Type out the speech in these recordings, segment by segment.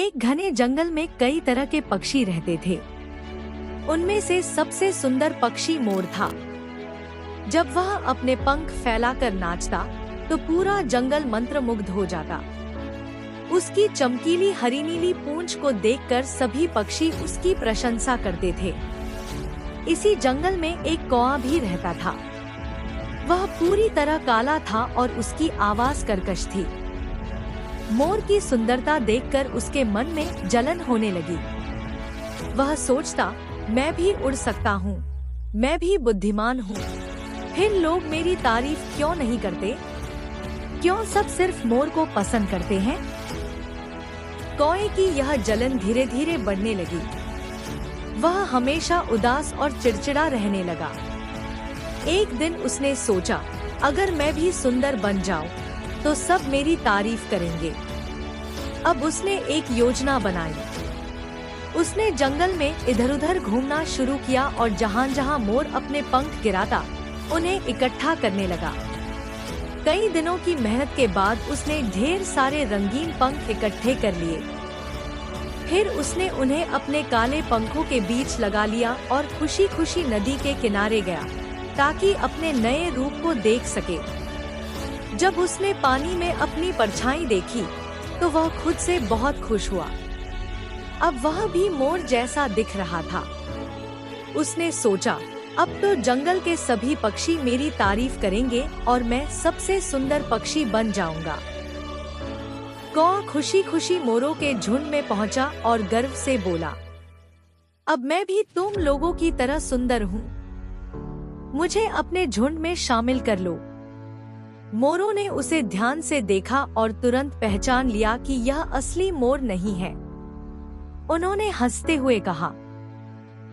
एक घने जंगल में कई तरह के पक्षी रहते थे। उनमें से सबसे सुंदर पक्षी मोर था। जब वह अपने पंख फैलाकर नाचता तो पूरा जंगल मंत्रमुग्ध हो जाता। उसकी चमकीली हरी नीली पूंछ को देखकर सभी पक्षी उसकी प्रशंसा करते थे। इसी जंगल में एक कौआ भी रहता था। वह पूरी तरह काला था और उसकी आवाज कर्कश थी। मोर की सुंदरता देखकर उसके मन में जलन होने लगी। वह सोचता, मैं भी उड़ सकता हूँ, मैं भी बुद्धिमान हूँ, फिर लोग मेरी तारीफ क्यों नहीं करते? क्यों सब सिर्फ मोर को पसंद करते हैं? कौए की यह जलन धीरे धीरे बढ़ने लगी। वह हमेशा उदास और चिड़चिड़ा रहने लगा। एक दिन उसने सोचा, अगर मैं भी सुंदर बन जाऊं, तो सब मेरी तारीफ करेंगे। अब उसने एक योजना बनाई। उसने जंगल में इधर-उधर घूमना शुरू किया और जहां-जहां मोर अपने पंख गिराता, उन्हें इकट्ठा करने लगा। कई दिनों की मेहनत के बाद उसने ढेर सारे रंगीन पंख इकट्ठे कर लिए। फिर उसने उन्हें अपने काले पंखों के बीच लगा लिया और खुशी-खुशी नदी के किनारे गया, ताकि अपने नए रूप को देख सके। जब उसने पानी में अपनी परछाई देखी, तो वह खुद से बहुत खुश हुआ। अब वह भी मोर जैसा दिख रहा था। उसने सोचा, अब तो जंगल के सभी पक्षी मेरी तारीफ करेंगे और मैं सबसे सुंदर पक्षी बन जाऊंगा। कौआ खुशी-खुशी मोरों के झुंड में पहुंचा और गर्व से बोला, अब मैं भी तुम लोगों की तरह सुंदर हूँ। मुझे अपने झुंड में शामिल कर लो। मोरों ने उसे ध्यान से देखा और तुरंत पहचान लिया कि यह असली मोर नहीं है। उन्होंने हंसते हुए कहा,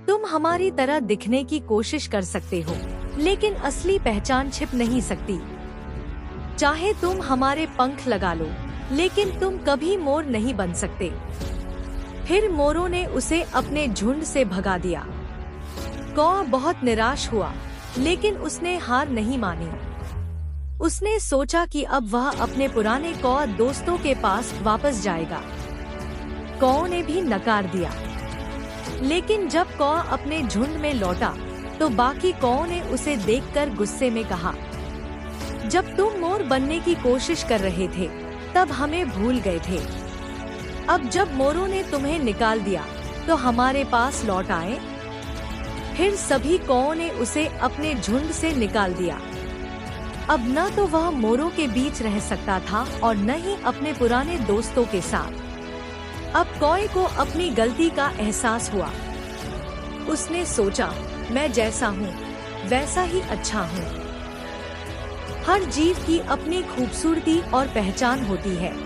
तुम हमारी तरह दिखने की कोशिश कर सकते हो, लेकिन असली पहचान छिप नहीं सकती। चाहे तुम हमारे पंख लगा लो, लेकिन तुम कभी मोर नहीं बन सकते। फिर मोरों ने उसे अपने झुंड से भगा दिया। कौआ बहुत निराश हुआ, लेकिन उसने हार नहीं मानी। उसने सोचा कि अब वह अपने पुराने कौआ दोस्तों के पास वापस जाएगा। कौओं ने भी नकार दिया, लेकिन जब कौआ अपने झुंड में लौटा, तो बाकी कौओं ने उसे देखकर गुस्से में कहा, जब तुम मोर बनने की कोशिश कर रहे थे, तब हमें भूल गए थे। अब जब मोरों ने तुम्हें निकाल दिया, तो हमारे पास लौट आए। फिर सभी कौओं ने उसे अपने झुंड से निकाल दिया। अब न तो वह मोरों के बीच रह सकता था और न ही अपने पुराने दोस्तों के साथ। अब कौए को अपनी गलती का एहसास हुआ। उसने सोचा, मैं जैसा हूँ वैसा ही अच्छा हूँ। हर जीव की अपनी खूबसूरती और पहचान होती है।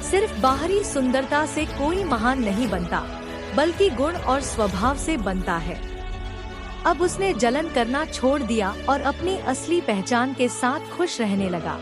सिर्फ बाहरी सुंदरता से कोई महान नहीं बनता, बल्कि गुण और स्वभाव से बनता है। अब उसने जलन करना छोड़ दिया और अपनी असली पहचान के साथ खुश रहने लगा।